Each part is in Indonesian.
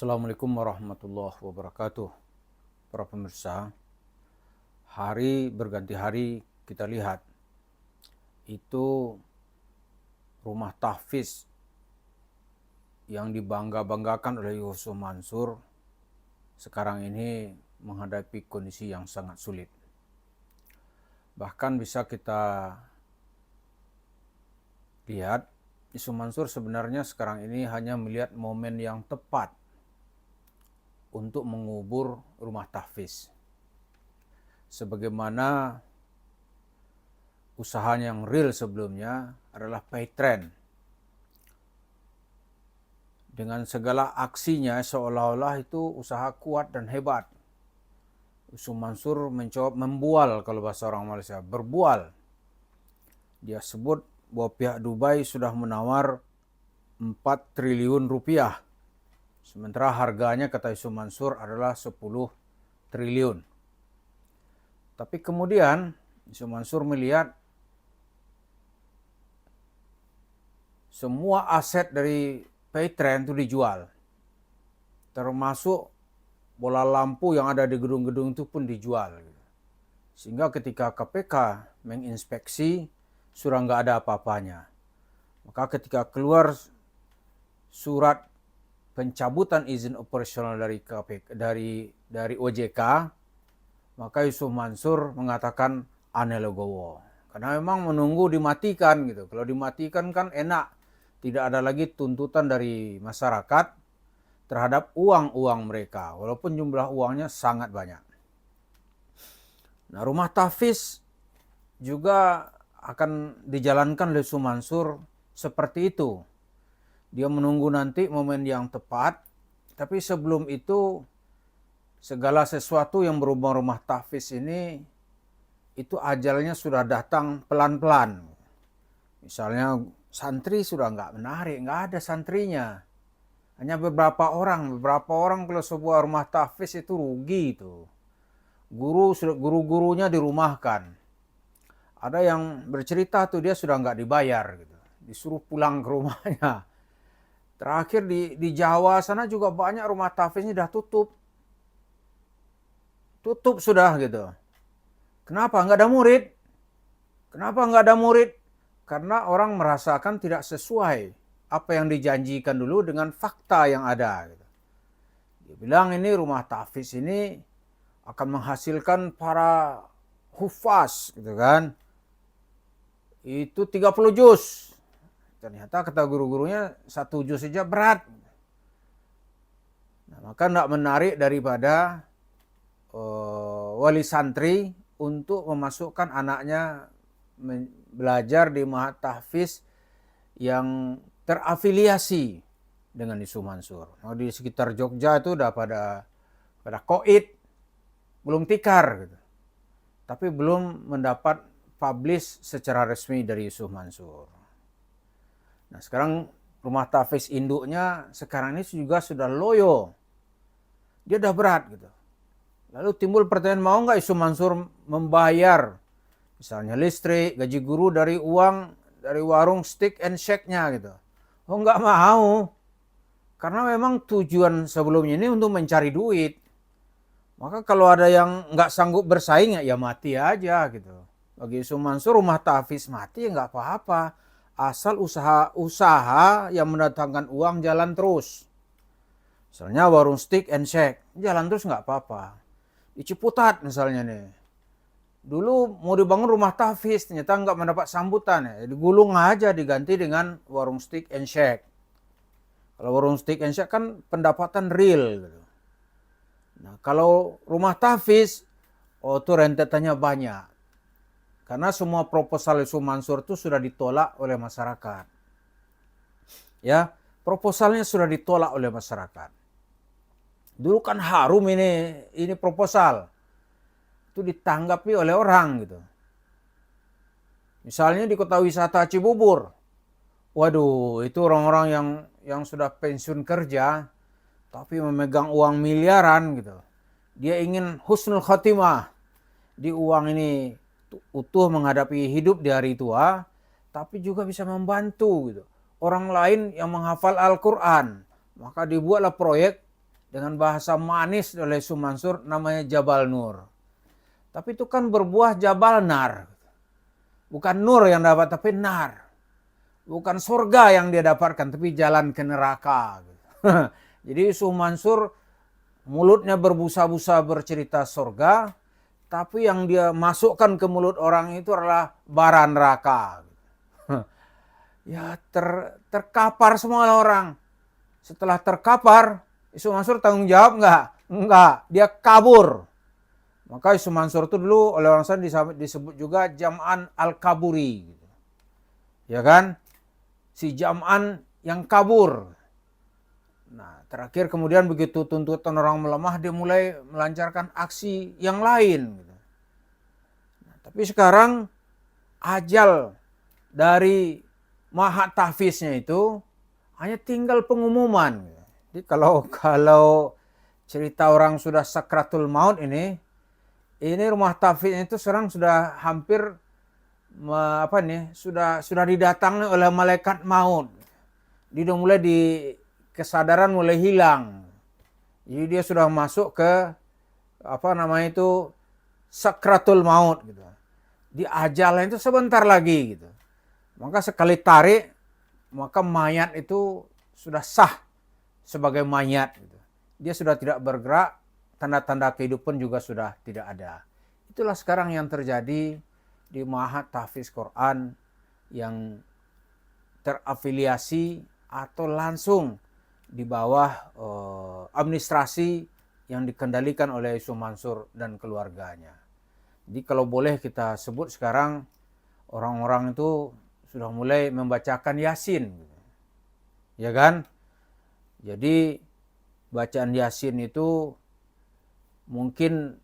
Assalamualaikum warahmatullahi wabarakatuh. Para pemirsa, hari berganti hari kita lihat itu rumah tahfiz yang dibangga-banggakan oleh Yusuf Mansur sekarang ini menghadapi kondisi yang sangat sulit. Bahkan bisa kita lihat Yusuf Mansur sebenarnya sekarang ini hanya melihat momen yang tepat untuk mengubur rumah tahfiz. Sebagaimana usahanya yang real sebelumnya adalah pay trend. Dengan segala aksinya seolah-olah itu usaha kuat dan hebat. Yusuf Mansur mencoba membual, kalau bahasa orang Malaysia, berbual. Dia sebut bahwa pihak Dubai sudah menawar 4 triliun rupiah. Sementara harganya, kata Yusuf Mansur, adalah 10 triliun. Tapi kemudian Yusuf Mansur melihat semua aset dari Paytrend itu dijual. Termasuk bola lampu yang ada di gedung-gedung itu pun dijual. Sehingga ketika KPK menginspeksi, sudah nggak ada apa-apanya. Maka ketika keluar surat pencabutan izin operasional dari KPK, dari OJK, maka Yusuf Mansur mengatakan aneh legowo. Karena memang menunggu dimatikan gitu. Kalau dimatikan kan enak, tidak ada lagi tuntutan dari masyarakat terhadap uang-uang mereka, walaupun jumlah uangnya sangat banyak. Nah, rumah tahfiz juga akan dijalankan oleh Yusuf Mansur seperti itu. Dia menunggu nanti momen yang tepat, tapi sebelum itu segala sesuatu yang berhubungan rumah tahfiz ini itu ajalnya sudah datang pelan-pelan. Misalnya santri sudah nggak menarik, nggak ada santrinya. Hanya beberapa orang kalau sebuah rumah tahfiz itu rugi itu. Guru-gurunya dirumahkan. Ada yang bercerita tuh dia sudah nggak dibayar gitu. Disuruh pulang ke rumahnya. Terakhir di Jawa sana juga banyak rumah tahfiz ini sudah tutup. Tutup sudah gitu. Kenapa? Nggak ada murid. Kenapa nggak ada murid? Karena orang merasakan tidak sesuai apa yang dijanjikan dulu dengan fakta yang ada. Gitu. Dia bilang ini rumah tahfiz ini akan menghasilkan para hufaz gitu kan. Itu 30 juz. Ternyata kata guru-gurunya 1 juz saja berat. Nah, maka tidak menarik daripada wali santri untuk memasukkan anaknya belajar di Mahat Tahfiz yang terafiliasi dengan Yusuf Mansur. Nah, di sekitar Jogja itu udah pada koid, belum tikar gitu. Tapi belum mendapat publish secara resmi dari Yusuf Mansur. Nah, sekarang rumah tahfiz induknya sekarang ini juga sudah loyo. Dia udah berat gitu. Lalu timbul pertanyaan, mau nggak Yusuf Mansur membayar misalnya listrik, gaji guru dari uang dari warung steak and shake-nya gitu. Oh, nggak mau. Karena memang tujuan sebelumnya ini untuk mencari duit. Maka kalau ada yang nggak sanggup bersaing ya mati aja gitu. Bagi Yusuf Mansur rumah tahfiz mati ya nggak apa-apa. Asal usaha yang mendatangkan uang jalan terus. Misalnya warung steak and shake, jalan terus nggak apa-apa. Di Ciputat misalnya nih. Dulu mau dibangun rumah tahfiz, ternyata nggak mendapat sambutan. Ya. Digulung aja, diganti dengan warung steak and shake. Kalau warung steak and shake kan pendapatan real. Gitu. Nah, kalau rumah tahfiz, itu rentetannya banyak. Karena semua proposal Yusuf Mansur itu sudah ditolak oleh masyarakat. Ya, proposalnya sudah ditolak oleh masyarakat. Dulu kan harum ini proposal. Itu ditanggapi oleh orang gitu. Misalnya di kota wisata Cibubur. Waduh, itu orang-orang yang sudah pensiun kerja tapi memegang uang miliaran gitu. Dia ingin husnul khotimah. Di uang ini utuh menghadapi hidup di hari tua, tapi juga bisa membantu gitu. Orang lain yang menghafal Al-Quran. Maka dibuatlah proyek dengan bahasa manis oleh Yusuf Mansur namanya Jabal Nur. Tapi itu kan berbuah Jabal Nar. Bukan nur yang dapat tapi nar. Bukan surga yang dia dapatkan tapi jalan ke neraka. Jadi Yusuf Mansur mulutnya berbusa-busa bercerita surga, tapi yang dia masukkan ke mulut orang itu adalah bara neraka. Ya terkapar semua orang. Setelah terkapar, Yusuf Mansur tanggung jawab enggak? Enggak, dia kabur. Maka Yusuf Mansur itu dulu oleh orang sana disebut juga Jam'an Al-Kaburi. Ya kan? Si Jam'an yang kabur. Nah, terakhir kemudian begitu tuntutan orang melemah, dia mulai melancarkan aksi yang lain. Nah, tapi sekarang ajal dari Maha Tahfiznya itu hanya tinggal pengumuman. Jadi kalau cerita orang sudah sakratul maut ini rumah tahfiznya itu sekarang sudah hampir sudah didatangi oleh malaikat maut. Dia mulai kesadaran mulai hilang. Jadi dia sudah masuk ke sakratul maut gitu. Di ajalnya itu sebentar lagi gitu. Maka sekali tarik, maka mayat itu sudah sah sebagai mayat gitu. Dia sudah tidak bergerak, tanda-tanda kehidupan juga sudah tidak ada. Itulah sekarang yang terjadi di Mahat Tahfiz Quran yang terafiliasi atau langsung di bawah administrasi yang dikendalikan oleh Yusuf Mansur dan keluarganya. Jadi kalau boleh kita sebut sekarang orang-orang itu sudah mulai membacakan Yasin. Ya kan? Jadi bacaan Yasin itu mungkin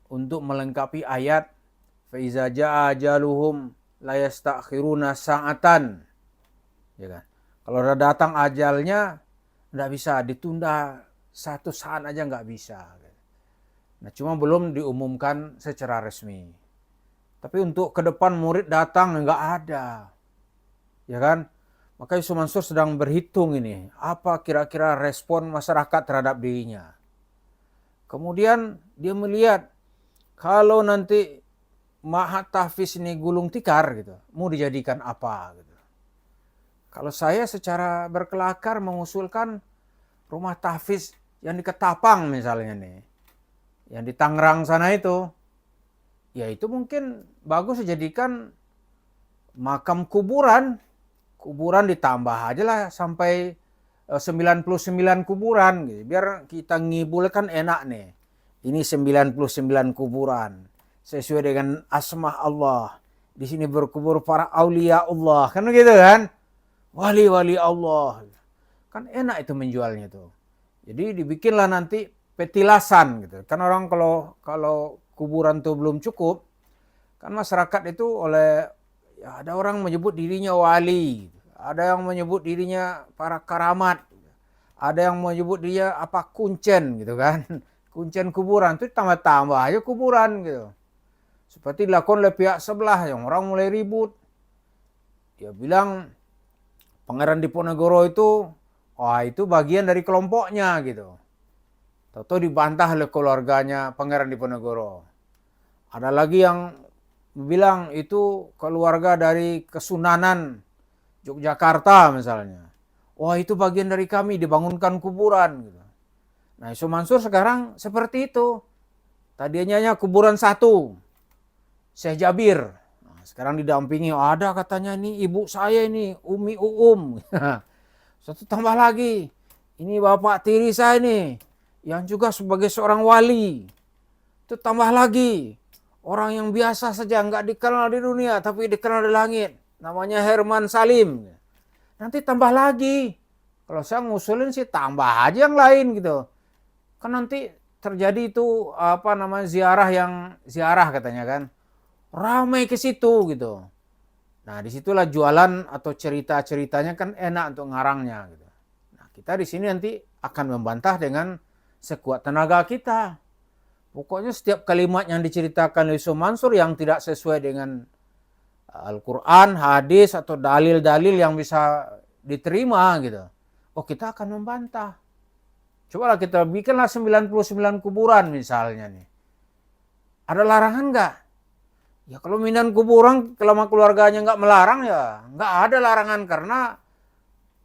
untuk melengkapi ayat faiza jaa ajaluhum la yastakhiruna sa'atan. Ya kan? Kalau udah datang ajalnya enggak bisa ditunda satu saat aja enggak bisa. Nah, cuma belum diumumkan secara resmi. Tapi untuk ke depan murid datang enggak ada. Ya kan? Maka Yusuf Mansur sedang berhitung ini, apa kira-kira respon masyarakat terhadap dirinya. Kemudian dia melihat kalau nanti Mahat Tahfiz ini gulung tikar gitu, mau dijadikan apa gitu. Kalau saya secara berkelakar mengusulkan rumah tahfiz yang di Ketapang misalnya nih, yang di Tangerang sana itu, ya itu mungkin bagus dijadikan makam kuburan ditambah aja lah sampai 99 kuburan gitu. Biar kita ngibul kan enak nih. Ini 99 kuburan sesuai dengan asma Allah. Di sini berkubur para aulia Allah, kan gitu kan? Wali-wali Allah. Kan enak itu menjualnya tuh. Jadi dibikinlah nanti petilasan gitu. Kan orang kalau kuburan tuh belum cukup, kan masyarakat itu ya ada orang menyebut dirinya wali, ada yang menyebut dirinya para karamat, ada yang menyebut dia kuncen gitu kan, kuncen kuburan itu tambah-tambah aja kuburan gitu. Seperti dilakukan oleh pihak sebelah yang orang mulai ribut. Dia bilang Pangeran Diponegoro itu, itu bagian dari kelompoknya gitu. Tahu-tahu dibantah oleh keluarganya Pangeran Diponegoro. Ada lagi yang bilang itu keluarga dari Kesunanan Yogyakarta misalnya. Wah itu bagian dari kami, dibangunkan kuburan gitu. Nah Yusuf Mansur sekarang seperti itu. Tadinya kuburan satu, Syekh Jabir. Nah, sekarang didampingi, ada katanya ini ibu saya ini, Umi Uum. Satu tambah lagi, ini Bapak tiri saya ini, yang juga sebagai seorang wali. Itu tambah lagi, orang yang biasa saja, nggak dikenal di dunia, tapi dikenal di langit. Namanya Herman Salim. Nanti tambah lagi. Kalau saya ngusulin sih tambah aja yang lain gitu. Kan nanti terjadi itu ziarah katanya kan. Ramai ke situ gitu. Nah disitulah jualan atau cerita-ceritanya kan enak untuk ngarangnya gitu. Nah kita di sini nanti akan membantah dengan sekuat tenaga kita. Pokoknya setiap kalimat yang diceritakan oleh Yusuf Mansur yang tidak sesuai dengan Al-Quran, hadis, atau dalil-dalil yang bisa diterima gitu. Oh kita akan membantah. Cobalah kita bikinlah 99 kuburan misalnya nih. Ada larangan nggak? Ya kalau minat kuburan, kalau keluarganya nggak melarang ya nggak ada larangan, karena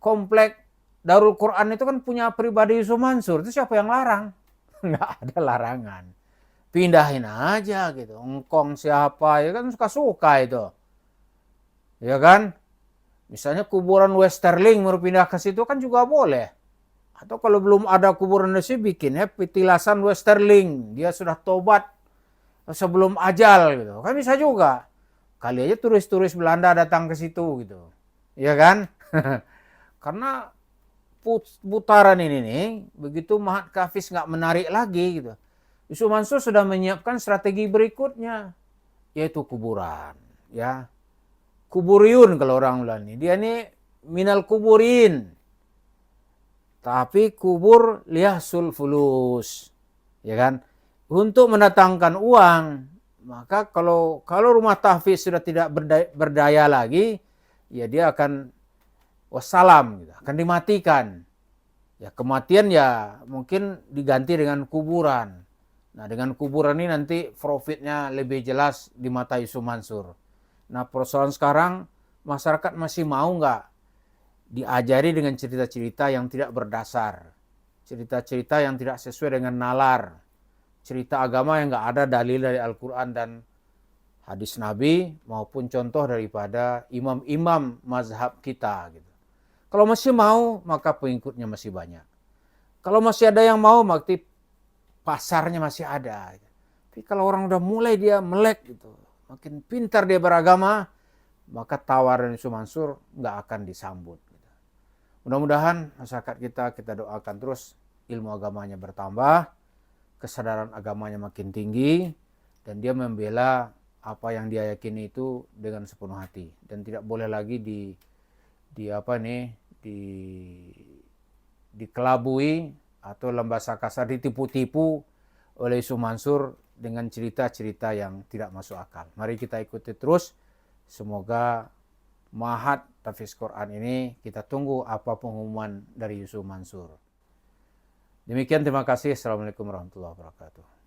komplek Darul Quran itu kan punya pribadi Yusuf Mansur, itu siapa yang larang? Nggak ada larangan. Pindahin aja gitu. Engkong siapa ya kan suka-suka itu. Ya kan? Misalnya kuburan Westerling mau pindah ke situ kan juga boleh. Atau kalau belum ada kuburan di situ bikin ya petilasan Westerling. Dia sudah tobat sebelum ajal gitu. Kan bisa juga. Kali aja turis-turis Belanda datang ke situ gitu. Ya kan? Karena putaran ini nih, begitu Mahat Hafiz nggak menarik lagi gitu. Yusuf Mansur sudah menyiapkan strategi berikutnya, yaitu kuburan. Ya, kuburiun kalau orang bilang nih. Dia nih minal kuburin, tapi kubur liahsul fulus, ya kan? Untuk mendatangkan uang. Maka kalau rumah tahfiz sudah tidak berdaya lagi, ya dia akan wassalam, gitu, akan dimatikan. Ya kematian ya mungkin diganti dengan kuburan. Nah dengan kuburan ini nanti profitnya lebih jelas di mata Yusuf Mansur. Nah persoalan sekarang masyarakat masih mau nggak diajari dengan cerita-cerita yang tidak berdasar. Cerita-cerita yang tidak sesuai dengan nalar. Cerita agama yang nggak ada dalil dari Al-Quran dan hadis Nabi maupun contoh daripada imam-imam mazhab kita gitu. Kalau masih mau, maka pengikutnya masih banyak. Kalau masih ada yang mau, maka pasarnya masih ada. Tapi kalau orang udah mulai dia melek gitu, makin pintar dia beragama, maka tawaran Yusuf Mansur nggak akan disambut. Mudah-mudahan masyarakat kita doakan terus ilmu agamanya bertambah, kesadaran agamanya makin tinggi, dan dia membela apa yang dia yakini itu dengan sepenuh hati. Dan tidak boleh lagi dikelabui atau dalam bahasa kasar ditipu-tipu oleh Yusuf Mansur dengan cerita-cerita yang tidak masuk akal. Mari kita ikuti terus. Semoga Mahat Tahfiz Quran ini kita tunggu apa pengumuman dari Yusuf Mansur. Demikian, terima kasih. Assalamualaikum warahmatullahi wabarakatuh.